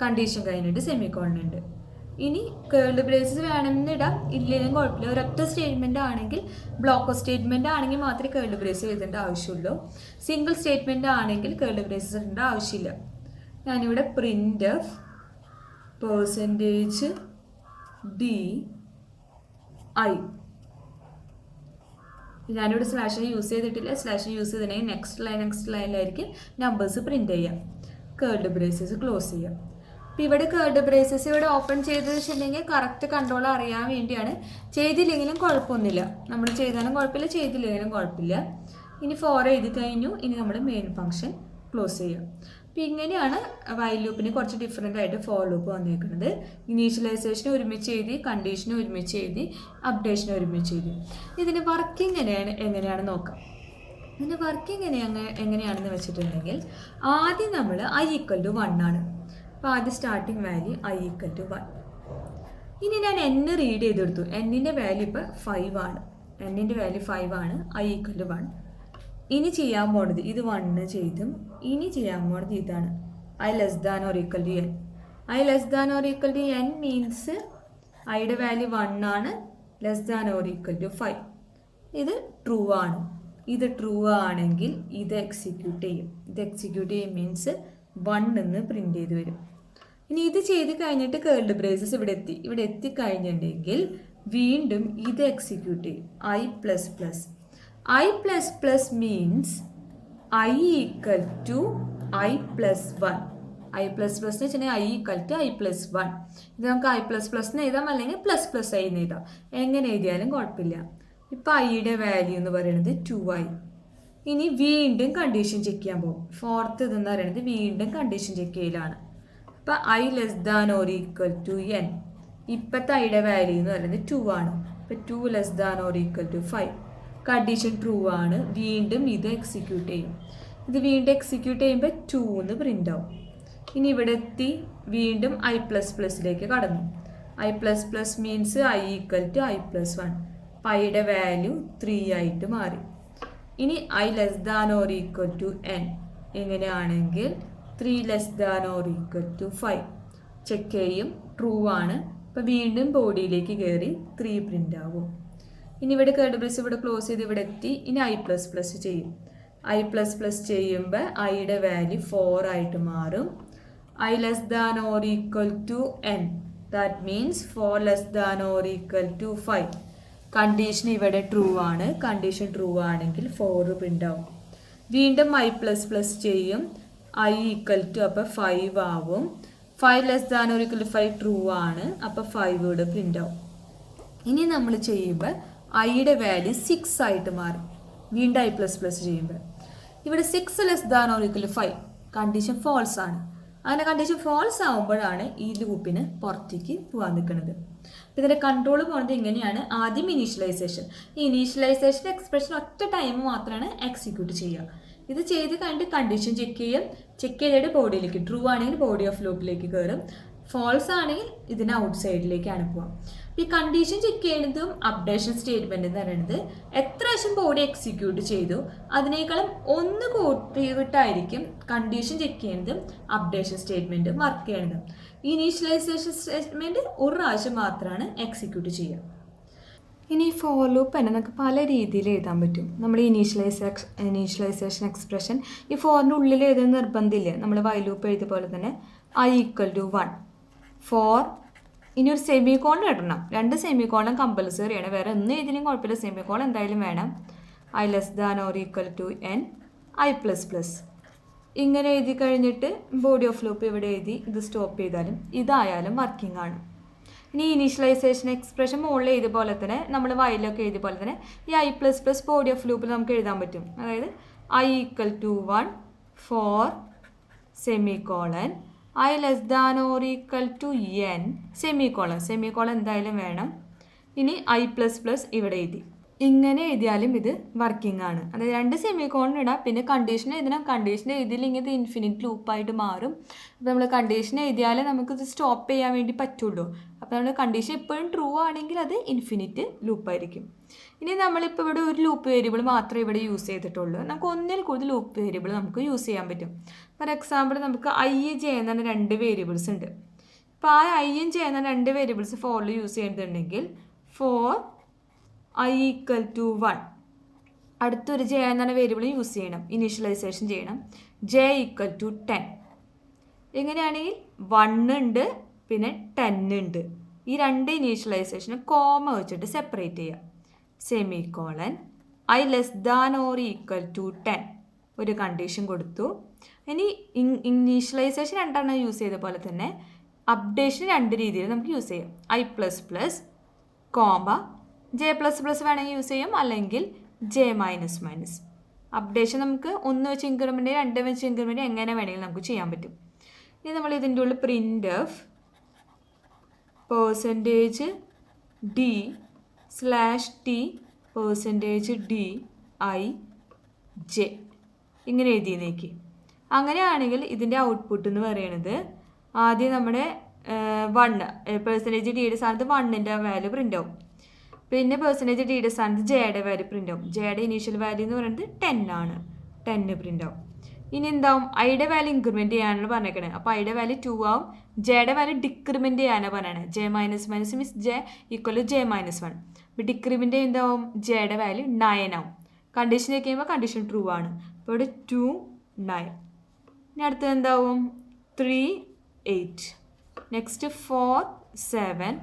കണ്ടീഷൻ കഴിഞ്ഞിട്ട് സെമിക്കോളൻ ഉണ്ട്. ഇനി കേൾഡ് ബ്രേസസ് വേണമെന്ന് ഇടാം, ഇല്ലെങ്കിലും കുഴപ്പമില്ല. ഒരൊറ്റ സ്റ്റേറ്റ്മെൻ്റ് ആണെങ്കിൽ, ബ്ലോക്ക് സ്റ്റേറ്റ്മെൻ്റ് ആണെങ്കിൽ മാത്രമേ കേൾഡ് ബ്രേസ് എഴുതേണ്ട ആവശ്യമുള്ളൂ. സിംഗിൾ സ്റ്റേറ്റ്മെൻ്റ് ആണെങ്കിൽ കേൾഡ് ബ്രേസസ് ഇടേണ്ട ആവശ്യമില്ല. ഞാനിവിടെ printf %di ഞാനിവിടെ സ്ലാഷ് യൂസ് ചെയ്തിട്ടില്ല. സ്ലാഷ് യൂസ് ചെയ്തിട്ടുണ്ടെങ്കിൽ നെക്സ്റ്റ് ലൈനിലായിരിക്കും നമ്പേഴ്സ് പ്രിൻറ്റ് ചെയ്യാം. കേൾഡ് ബ്രേസസ് ക്ലോസ് ചെയ്യാം. അപ്പോൾ ഇവിടെ കേൾഡ് ബ്രേസസ് ഇവിടെ ഓപ്പൺ ചെയ്ത് വെച്ചിട്ടുണ്ടെങ്കിൽ കറക്റ്റ് കൺട്രോൾ അറിയാൻ വേണ്ടിയാണ്. ചെയ്തില്ലെങ്കിലും കുഴപ്പമൊന്നുമില്ല, നമ്മൾ ചെയ്താലും കുഴപ്പമില്ല, ചെയ്തില്ലെങ്കിലും കുഴപ്പമില്ല. ഇനി ഫോർ എഴുതി കഴിഞ്ഞു. ഇനി നമ്മൾ മെയിൻ ഫംഗ്ഷൻ ക്ലോസ് ചെയ്യാം. അപ്പോൾ ഇങ്ങനെയാണ് വൈൽ ലൂപ്പിന് കുറച്ച് ഡിഫറെൻ്റ് ആയിട്ട് ഫോർ ലൂപ്പ് വന്നിരിക്കുന്നത്. ഇനീഷ്യലൈസേഷൻ ഒരുമിച്ച് എഴുതി, കണ്ടീഷൻ ഒരുമിച്ച് എഴുതി, അപ്ഡേഷൻ ഒരുമിച്ച് എഴുതി. ഇതിൻ്റെ വർക്കിംഗ് എങ്ങനെയാണ് നോക്കാം. ഇതിൻ്റെ വർക്കിംഗ് എങ്ങനെയാണെന്ന് വെച്ചിട്ടുണ്ടെങ്കിൽ ആദ്യം നമ്മൾ i = 1 ആണ്. അപ്പോൾ ആദ്യം സ്റ്റാർട്ടിങ് വാല്യൂ i = 1. ഇനി ഞാൻ n റീഡ് ചെയ്തെടുത്തു. n-ൻ്റെ വാല്യൂ ഇപ്പോൾ 5 ആണ്. i = 1. ഇനി ചെയ്യാൻ പോണത് ഇത് 1 ചെയ്തും, ഇനി ചെയ്യാൻ പോണത് ഇതാണ് i <= n. i <= n means ഐയുടെ വാല്യൂ 1 ആണ്, <= 5. ഇത് ട്രൂ ആണ്. ഇത് ട്രൂ ആണെങ്കിൽ ഇത് എക്സിക്യൂട്ട് ചെയ്യും. മീൻസ് 1 എന്ന് പ്രിൻ്റ് ചെയ്ത് വരും. ഇനി ഇത് ചെയ്ത് കഴിഞ്ഞിട്ട് കേൾഡ് ബ്രേസസ് ഇവിടെ എത്തിക്കഴിഞ്ഞിട്ടുണ്ടെങ്കിൽ വീണ്ടും ഇത് എക്സിക്യൂട്ട് ചെയ്യും, i++. i++ means i = i+1. i++ എന്ന് വെച്ചിട്ടുണ്ടെങ്കിൽ i = i+1. ഇത് നമുക്ക് i++ എന്ന് എഴുതാം, അല്ലെങ്കിൽ ++i എന്ന് എഴുതാം. എങ്ങനെ എഴുതിയാലും കുഴപ്പമില്ല. ഇപ്പോൾ ഐയുടെ വാല്യൂ എന്ന് പറയുന്നത് 2i. ഇനി വീണ്ടും കണ്ടീഷൻ ചെക്ക് ചെയ്യാൻ പോകും. ഫോർത്ത് ഇതെന്ന് പറയുന്നത് വീണ്ടും കണ്ടീഷൻ ചെക്ക് ചെയ്യലാണ്. അപ്പോൾ i <= n. ഇപ്പോഴത്തെ ഐയുടെ വാല്യൂ എന്ന് പറയുന്നത് 2 ആണ്. ഇപ്പോൾ 2 <= 5. കണ്ടീഷൻ ട്രൂ ആണ്. വീണ്ടും ഇത് എക്സിക്യൂട്ട് ചെയ്യും. ഇത് വീണ്ടും എക്സിക്യൂട്ട് ചെയ്യുമ്പോൾ 2 എന്ന് പ്രിൻ്റ് ആവും. ഇനി ഇവിടെ എത്തി വീണ്ടും i++ലേക്ക് കടന്നു. i++ means i = i+1. പൈയുടെ വാല്യൂ 3 ആയിട്ട് മാറി. ഇനി i <= n എങ്ങനെയാണെങ്കിൽ 3 <= 5 ചെക്ക് ചെയ്യും, ട്രൂ ആണ്. അപ്പോൾ വീണ്ടും ബോഡിയിലേക്ക് കയറി 3 പ്രിൻ്റ് ആവും. ഇനി ഇവിടെ കേൾഡ് ബ്രേസ് ഇവിടെ ക്ലോസ് ചെയ്ത് ഇവിടെ എത്തി. ഇനി i++ ചെയ്യും. i++ ചെയ്യുമ്പോൾ ഐയുടെ വാല്യൂ 4 ആയിട്ട് മാറും. i <= n. That means 4 <= 5. Condition ഇവിടെ ട്രൂ ആണ്. കണ്ടീഷൻ ട്രൂ ആണെങ്കിൽ 4 പ്രിൻ്റ് ആവും. വീണ്ടും i++ ചെയ്യും. i = അപ്പോൾ 5 ആവും. 5 <= 5 ട്രൂ ആണ്. അപ്പോൾ 5 ഇവിടെ പ്രിൻ്റ് ആവും. ഇനി നമ്മൾ ചെയ്യുമ്പോൾ ഐയുടെ വാല്യൂ 6 ആയിട്ട് മാറും. വീണ്ടും i++ ചെയ്യുമ്പോൾ ഇവിടെ 6 <= 5 കണ്ടീഷൻ ഫോൾസ് ആണ്. അങ്ങനെ കണ്ടീഷൻ ഫോൾസ് ആകുമ്പോഴാണ് ഈ ലൂപ്പിന് പുറത്തേക്ക് പോകാൻ നിൽക്കുന്നത്. അപ്പോൾ ഇതിൻ്റെ കൺട്രോൾ പോകുന്നത് ഇങ്ങനെയാണ്. ആദ്യം ഇനീഷ്യലൈസേഷൻ. ഈ ഇനീഷ്യലൈസേഷൻ എക്സ്പ്രഷൻ ഒറ്റ ടൈം മാത്രമാണ് എക്സിക്യൂട്ട് ചെയ്യുക. ഇത് ചെയ്ത് കഴിഞ്ഞിട്ട് കണ്ടീഷൻ ചെക്ക് ചെയ്തിട്ട് ബോഡിയിലേക്ക്, ട്രൂ ആണെങ്കിൽ ബോഡി ഓഫ് ലൂപ്പിലേക്ക് കയറും, ഫോൾസ് ആണെങ്കിൽ ഇതിന് ഔട്ട് സൈഡിലേക്കാണ് പോവുക. ഈ കണ്ടീഷൻ ചെക്ക് ചെയ്യുന്നതും അപ്ഡേഷൻ സ്റ്റേറ്റ്മെൻറ്റ് എന്ന് പറയുന്നത് എത്ര പ്രാവശ്യം ബോഡി എക്സിക്യൂട്ട് ചെയ്തു അതിനേക്കാളും ഒന്ന് കൂട്ടിയിട്ടായിരിക്കും കണ്ടീഷൻ ചെക്ക് ചെയ്യുന്നതും അപ്ഡേഷൻ സ്റ്റേറ്റ്മെൻറ്റ് വർക്ക് ചെയ്യുന്നതും. ഇനീഷ്യലൈസേഷൻ സ്റ്റേറ്റ്മെൻറ്റ് ഒരു പ്രാവശ്യം മാത്രമാണ് എക്സിക്യൂട്ട് ചെയ്യുക. ഇനി ഫോർ ലൂപ്പ് തന്നെ നമുക്ക് പല രീതിയിൽ എഴുതാൻ പറ്റും. നമ്മൾ ഇനീഷ്യലൈസേഷൻ എക്സ്പ്രഷൻ ഈ ഫോറിൻ്റെ ഉള്ളിൽ എഴുതുന്ന നിർബന്ധമില്ല. നമ്മൾ വൈൽ ലൂപ്പ് എഴുതിയ പോലെ തന്നെ i = 1 for ഇനി ഒരു സെമി കോളൻ ഇടണം. 2 സെമി കോളൻ കമ്പൽസറിയാണ്, വേറെ ഒന്നും ഇതിനും കുഴപ്പമില്ല, സെമി കോളൻ എന്തായാലും വേണം. I less than or equal to N I plus plus. ഇങ്ങനെ എഴുതി കഴിഞ്ഞിട്ട് ബോഡി ഓഫ് ലൂപ്പ് ഇവിടെ എഴുതി ഇത് സ്റ്റോപ്പ് ചെയ്താലും ഇതായാലും വർക്കിംഗ് ആണ്. ഇനി ഇനീഷ്യലൈസേഷൻ എക്സ്പ്രഷൻ മുകളിൽ എഴുതിയ പോലെ തന്നെ നമ്മൾ വൈലൊക്കെ എഴുതിയ പോലെ തന്നെ ഈ I plus plus body of ലൂപ്പിൽ നമുക്ക് എഴുതാൻ പറ്റും. അതായത് I equal to 1 for semicolon I less than or equal to N semicolon എന്തായാലും വേണം. ഇനി ഐ പ്ലസ് പ്ലസ് ഇവിടെ എഴുതി. ഇങ്ങനെ എഴുതിയാലും ഇത് വർക്കിംഗ് ആണ്. അതായത് 2 സെമി കോളൻ ഇടാം. പിന്നെ കണ്ടീഷൻ എഴുതണം. കണ്ടീഷൻ എഴുതിയില്ലെങ്കിൽ ഇത് ഇൻഫിനിറ്റ് ലൂപ്പായിട്ട് മാറും. അപ്പോൾ നമ്മൾ കണ്ടീഷൻ എഴുതിയാലേ നമുക്കിത് സ്റ്റോപ്പ് ചെയ്യാൻ വേണ്ടി പറ്റുള്ളൂ. അപ്പോൾ നമ്മൾ കണ്ടീഷൻ എപ്പോഴും ട്രൂ ആണെങ്കിൽ അത് ഇൻഫിനിറ്റ് ലൂപ്പായിരിക്കും. ഇനി നമ്മളിപ്പോൾ ഇവിടെ ഒരു ലൂപ്പ് വേരിയബിൾ മാത്രമേ ഇവിടെ യൂസ് ചെയ്തിട്ടുള്ളൂ. നമുക്ക് ഒന്നിൽ കൂടുതൽ ലൂപ്പ് വേരിയബിൾ നമുക്ക് യൂസ് ചെയ്യാൻ പറ്റും. ഫോർ എക്സാമ്പിൾ നമുക്ക് ഐ ജെ എന്ന 2 വേരിയബിൾസ് ഉണ്ട്. അപ്പോൾ ആ ഐയും ജെ എന്ന 2 വേരിയബിൾസ് ഫോറിൽ യൂസ് ചെയ്യുന്നുണ്ടെങ്കിൽ ഫോർ ഐ ഈക്വൽ ടു 1 അടുത്തൊരു ജെ എന്ന വേരിയബിൾ യൂസ് ചെയ്യണം, ഇനീഷ്യലൈസേഷൻ ചെയ്യണം. J equal to 10. എങ്ങനെയാണെങ്കിൽ 1 ഉണ്ട് പിന്നെ 10 ഉണ്ട്. ഈ 2 ഇനീഷ്യലൈസേഷന് കോമ വെച്ചിട്ട് സെപ്പറേറ്റ് ചെയ്യുക. Semicolon I less than or equal to 10 ഒരു കണ്ടീഷൻ കൊടുത്തു. ഇനി ഇനീഷ്യലൈസേഷൻ 2 യൂസ് ചെയ്ത പോലെ തന്നെ അപ്ഡേഷൻ 2 രീതിയിൽ നമുക്ക് യൂസ് ചെയ്യാം. I plus plus comma J plus plus വേണമെങ്കിൽ യൂസ് ചെയ്യാം, അല്ലെങ്കിൽ ജെ മൈനസ് മൈനസ്. അപ്ഡേഷൻ നമുക്ക് 1 വെച്ച് ഇൻക്രിമെൻറ്റ് 2 വെച്ച് ഇൻക്രിമെൻറ്റ് എങ്ങനെ വേണമെങ്കിലും നമുക്ക് ചെയ്യാൻ പറ്റും. ഇനി നമ്മൾ ഇതിൻ്റെ ഉള്ളിൽ print of percentage D /t percentage D I J ഇങ്ങനെ എഴുതിയേക്ക്. അങ്ങനെയാണെങ്കിൽ ഇതിൻ്റെ ഔട്ട്പുട്ട് എന്ന് പറയുന്നത് ആദ്യം നമ്മുടെ 1 പെർസെൻറ്റേജ് ഡിയുടെ സ്ഥാനത്ത് 1ൻ്റെ വാല്യൂ പ്രിൻ്റ് ആവും. പിന്നെ പെർസെൻറ്റേജ് ഡിയുടെ സ്ഥാനത്ത് ജെയുടെ വാല്യൂ പ്രിൻ്റ് ആവും. ജെയുടെ ഇനീഷ്യൽ വാല്യൂ എന്ന് പറയുന്നത് 10 ആണ്. 10 പ്രിൻ്റ് ആവും. ഇനി എന്താവും, ഐയുടെ വാല്യൂ ഇൻക്രിമെൻറ്റ് ചെയ്യാനാണ് പറഞ്ഞേക്കണേ. അപ്പോൾ ഐയുടെ വാല്യൂ 2 ആവും. ജെയുടെ വാല്യൂ ഡിക്രിമെൻറ്റ് ചെയ്യാനാണ് പറയണത്. J minus minus means J equal to J minus 1. അപ്പോൾ ഡിക്രിമെൻറ്റ് എന്താവും, ജെയുടെ വാല്യൂ 9 ആവും. കണ്ടീഷൻ ചെക്ക് ചെയ്യുമ്പോൾ കണ്ടീഷൻ ട്രൂ ആണ്. അപ്പോൾ ഇവിടെ 2 9. ഇനി അടുത്തത് എന്താവും, 3 8. നെക്സ്റ്റ് 4 7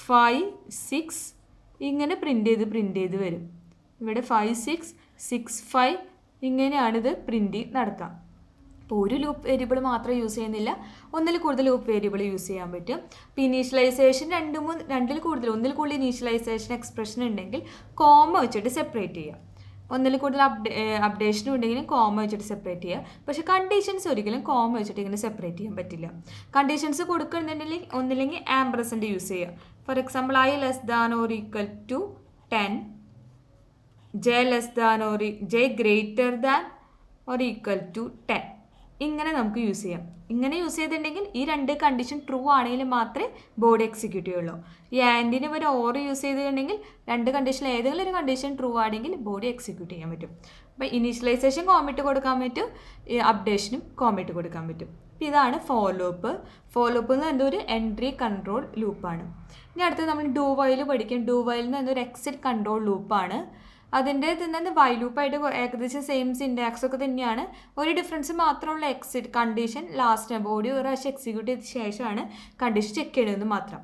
5 6 ഇങ്ങനെ പ്രിൻ്റ് ചെയ്ത് വരും. ഇവിടെ 5 6 6 5 ഇങ്ങനെയാണിത് പ്രിൻ്റ് നടക്കാം. അപ്പോൾ ഒരു ലൂപ്പ് വേരിയബിൾ മാത്രം യൂസ് ചെയ്യുന്നില്ല, ഒന്നിൽ കൂടുതൽ ലൂപ്പ് വേരിയബിൾ യൂസ് ചെയ്യാൻ പറ്റും. അപ്പോൾ ഇനീഷ്യലൈസേഷൻ 2 കൂടുതൽ ഒന്നിൽ കൂടുതൽ ഇനീഷ്യലൈസേഷൻ എക്സ്പ്രഷൻ ഉണ്ടെങ്കിൽ കോമ വെച്ചിട്ട് സെപ്പറേറ്റ് ചെയ്യുക. ഒന്നിൽ കൂടുതൽ അപ്ഡേഷൻ ഉണ്ടെങ്കിലും കോമ വെച്ചിട്ട് സെപ്പറേറ്റ് ചെയ്യുക. പക്ഷേ കണ്ടീഷൻസ് ഒരിക്കലും കോമ വെച്ചിട്ട് ഇങ്ങനെ സെപ്പറേറ്റ് ചെയ്യാൻ പറ്റില്ല. കണ്ടീഷൻസ് കൊടുക്കുന്നുണ്ടെങ്കിൽ ഒന്നില്ലെങ്കിൽ ആംപർസെൻ്റ് യൂസ് ചെയ്യുക. For example I less than or equal to 10 J less than or J greater than or equal to 10 ഇങ്ങനെ നമുക്ക് യൂസ് ചെയ്യാം. ഇങ്ങനെ യൂസ് ചെയ്തിട്ടുണ്ടെങ്കിൽ ഈ 2 കണ്ടീഷൻ ട്രൂ ആണെങ്കിൽ മാത്രമേ ബോർഡ് എക്സിക്യൂട്ട് ചെയ്യുള്ളൂ. ഈ ആൻഡിന് ഒരു ഓർ യൂസ് ചെയ്തിട്ടുണ്ടെങ്കിൽ 2 കണ്ടീഷനിൽ ഏതെങ്കിലും ഒരു കണ്ടീഷൻ ട്രൂ ആണെങ്കിൽ ബോഡി എക്സിക്യൂട്ട് ചെയ്യാൻ പറ്റും. അപ്പോൾ ഇനീഷ്യലൈസേഷൻ കോമിറ്റ് കൊടുക്കാൻ പറ്റും, അപ്ഡേഷനും കോമിറ്റ് കൊടുക്കാൻ പറ്റും. അപ്പോൾ ഇതാണ് ഫോർ ലൂപ്പ്. ഫോർ ലൂപ്പ് എന്ന് പറയുന്നത് ഒരു എൻട്രി കൺട്രോൾ ലൂപ്പാണ്. ഇനി അടുത്തത് നമ്മൾ ഡു വൈൽ പഠിക്കും. ഡു വൈൽ എന്ന് പറയുന്നത് ഒരു എക്സിറ്റ് കൺട്രോൾ ലൂപ്പാണ്. അതിൻ്റെ തന്നെ വൈ ലൂപ്പായിട്ട് ഏകദേശം സെയിം സിൻറ്റാക്സ് ഒക്കെ തന്നെയാണ്. ഒരു ഡിഫറൻസ് മാത്രമുള്ള എക്സിറ്റ് കണ്ടീഷൻ ലാസ്റ്റ് ബോഡി ഒരു പ്രാവശ്യം എക്സിക്യൂട്ട് ചെയ്ത ശേഷമാണ് കണ്ടീഷൻ ചെക്ക് ചെയ്യണമെന്ന് മാത്രം.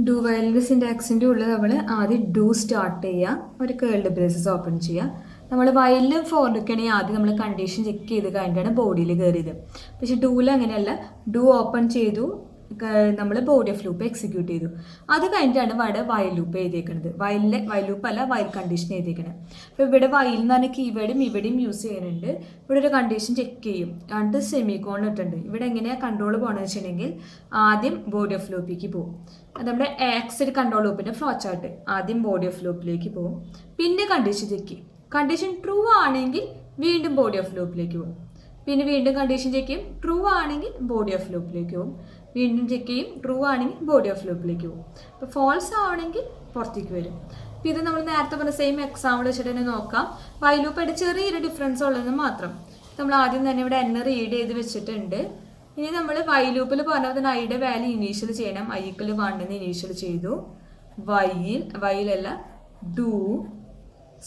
ഡു വൈലിൻ്റെ സിൻറ്റാക്സിൻ്റെ ഉള്ളിൽ നമ്മൾ ആദ്യം ഡു സ്റ്റാർട്ട് ചെയ്യുക, ഒരു കേൾഡ് ബ്രേസസ് ഓപ്പൺ ചെയ്യുക. നമ്മൾ വൈലിലും ഫോറിലൊക്കെയാണെങ്കിൽ ആദ്യം നമ്മൾ കണ്ടീഷൻ ചെക്ക് ചെയ്ത് കഴിഞ്ഞിട്ടാണ് ബോഡിയിൽ കയറിയത്. പക്ഷേ ഡൂവിൽ അങ്ങനെയല്ല, ഡു ഓപ്പൺ ചെയ്തു നമ്മൾ ബോഡി ഓഫ് ലൂപ്പ് എക്സിക്യൂട്ട് ചെയ്തു. അത് കഴിഞ്ഞിട്ടാണ് ഇവിടെ വൈൽ ലൂപ്പ് എഴുതിയേക്കുന്നത്. വൈൽ ലൂപ്പ് അല്ല, വൈൽ കണ്ടീഷൻ എഴുതിയേക്കുന്നത്. അപ്പോൾ ഇവിടെ വൈൽ എന്ന് പറഞ്ഞ കീവേഡും ഇവിടെയും യൂസ് ചെയ്യുന്നുണ്ട്. ഇവിടെ ഒരു കണ്ടീഷൻ ചെക്ക് ചെയ്യും, രണ്ട് സെമിക്കോൺ ഇട്ടുണ്ട്. ഇവിടെ എങ്ങനെയാണ് കൺട്രോൾ പോകണമെന്ന് വെച്ചിട്ടുണ്ടെങ്കിൽ ആദ്യം ബോഡി ഓഫ് ലൂപ്പിലേക്ക് പോകും. അത് നമ്മുടെ എക്സിറ്റ് കൺട്രോൾ ലൂപ്പിൻ്റെ ഫ്ലോ ചാർട്ട്. ആദ്യം ബോഡി ഓഫ് ലൂപ്പിലേക്ക് പോകും, പിന്നെ കണ്ടീഷൻ ചെക്ക് ചെയ്യും. കണ്ടീഷൻ ട്രൂ ആണെങ്കിൽ വീണ്ടും ബോഡി ഓഫ് ലൂപ്പിലേക്ക് പോകും, പിന്നെ വീണ്ടും കണ്ടീഷൻ ചെക്ക് ചെയ്യും. ട്രൂ ആണെങ്കിൽ ബോഡി ഓഫ് ലൂപ്പിലേക്ക് പോകും, വീണ്ടും ചെക്ക് ചെയ്യും. ട്രൂ ആണെങ്കിൽ ബോഡി ഓഫ് ലൂപ്പിലേക്ക് പോകും. അപ്പോൾ ഫോൾസ് ആവണമെങ്കിൽ പുറത്തേക്ക് വരും. അപ്പോൾ ഇത് നമ്മൾ നേരത്തെ പറഞ്ഞ സെയിം എക്സാമ്പിൾ വെച്ചിട്ട് തന്നെ നോക്കാം. വൈൽ ലൂപ്പായിട്ട് ചെറിയൊരു ഡിഫറൻസ് ഉള്ളതെന്ന് മാത്രം. നമ്മൾ ആദ്യം തന്നെ ഇവിടെ എൻ റീഡ് ചെയ്ത് വെച്ചിട്ടുണ്ട്. ഇനി നമ്മൾ വൈൽ ലൂപ്പിൽ പറഞ്ഞാൽ തന്നെ ഐയുടെ വാല്യൂ ഇനീഷ്യൽ ചെയ്യണം. ഐക്കൽ 1 ഇനീഷ്യൽ ചെയ്തു. വൈലല്ല ഡു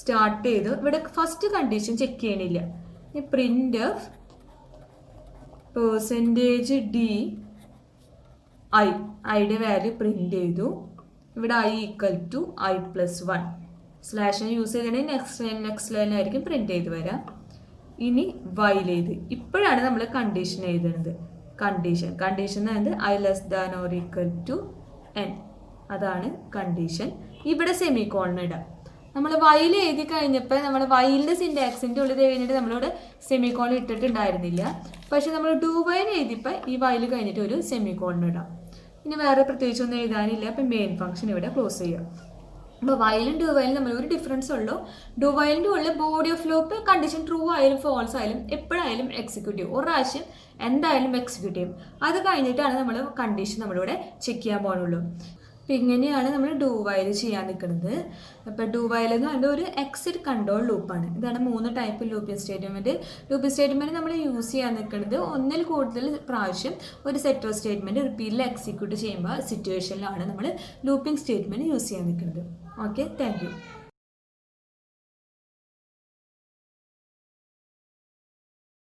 സ്റ്റാർട്ട് ചെയ്തു. ഇവിടെ ഫസ്റ്റ് കണ്ടീഷൻ ചെക്ക് ചെയ്യണില്ല. ഈ പ്രിൻ്റ് ഓഫ് പെർസെൻറ്റേജ് ഡി ഐയുടെ വാല്യൂ പ്രിന്റ് ചെയ്തു. ഇവിടെ i = i+1 സ്ലാഷിനെ യൂസ് ചെയ്തിട്ടുണ്ടെങ്കിൽ നെക്സ്റ്റ് ലൈനായിരിക്കും പ്രിന്റ് ചെയ്ത് വരാം. ഇനി വൈലേത് ഇപ്പോഴാണ് നമ്മൾ കണ്ടീഷൻ എഴുതുന്നത്. കണ്ടീഷൻ എന്നത് i <= n, അതാണ് കണ്ടീഷൻ. ഇവിടെ സെമിക്കോളൻ ഇടാം. നമ്മൾ വൈൽ എഴുതി കഴിഞ്ഞപ്പോൾ നമ്മൾ വൈലിൻ്റെ സിൻറ്റാക്സിൻ്റെ ഉള്ളിൽ കഴിഞ്ഞിട്ട് നമ്മളിവിടെ സെമിക്കോളൻ ഇട്ടിട്ടുണ്ടായിരുന്നില്ല. പക്ഷെ നമ്മൾ ഡു വൈൽ എഴുതിയപ്പോൾ ഈ വൈൽ കഴിഞ്ഞിട്ട് ഒരു സെമിക്കോളൻ ഇടാം. ഇനി വേറെ പ്രത്യേകിച്ചൊന്നും എഴുതാനില്ല. അപ്പം മെയിൻ ഫംഗ്ഷൻ ഇവിടെ ക്ലോസ് ചെയ്യാം. അപ്പോൾ വൈലും ഡു വൈലും നമ്മൾ ഒരു ഡിഫറൻസ് ഉള്ളൂ. ഡു വൈലിൻ്റെ ഉള്ളിൽ body of loop condition true ആയാലും ഫോൾസ് ആയാലും എപ്പോഴായാലും എക്സിക്യൂട്ട് ചെയ്യും. ഒരു പ്രാവശ്യം എന്തായാലും എക്സിക്യൂട്ട് ചെയ്യും. അത് കഴിഞ്ഞിട്ടാണ് നമ്മൾ കണ്ടീഷൻ നമ്മളിവിടെ ചെക്ക് ചെയ്യാൻ പോകുന്നുള്ളൂ. അപ്പം ഇങ്ങനെയാണ് നമ്മൾ ഡു വൈൽ ചെയ്യാൻ നിൽക്കുന്നത്. അപ്പോൾ ഡു വൈൽ എന്ന് പറയുന്നത് ഒരു എക്സിറ്റ് കൺട്രോൾ ലൂപ്പാണ്. ഇതാണ് 3 type looping statement. Looping statement നമ്മൾ യൂസ് ചെയ്യാൻ നിൽക്കുന്നത് ഒന്നിൽ കൂടുതൽ പ്രാവശ്യം ഒരു സെറ്റ് ഓഫ് സ്റ്റേറ്റ്മെൻറ്റ് റിപ്പീറ്റിൽ എക്സിക്യൂട്ട് ചെയ്യുമ്പോൾ സിറ്റുവേഷനിലാണ് നമ്മൾ ലൂപ്പിംഗ് സ്റ്റേറ്റ്മെൻറ്റ് യൂസ് ചെയ്യാൻ നിൽക്കുന്നത്. Okay, thank you.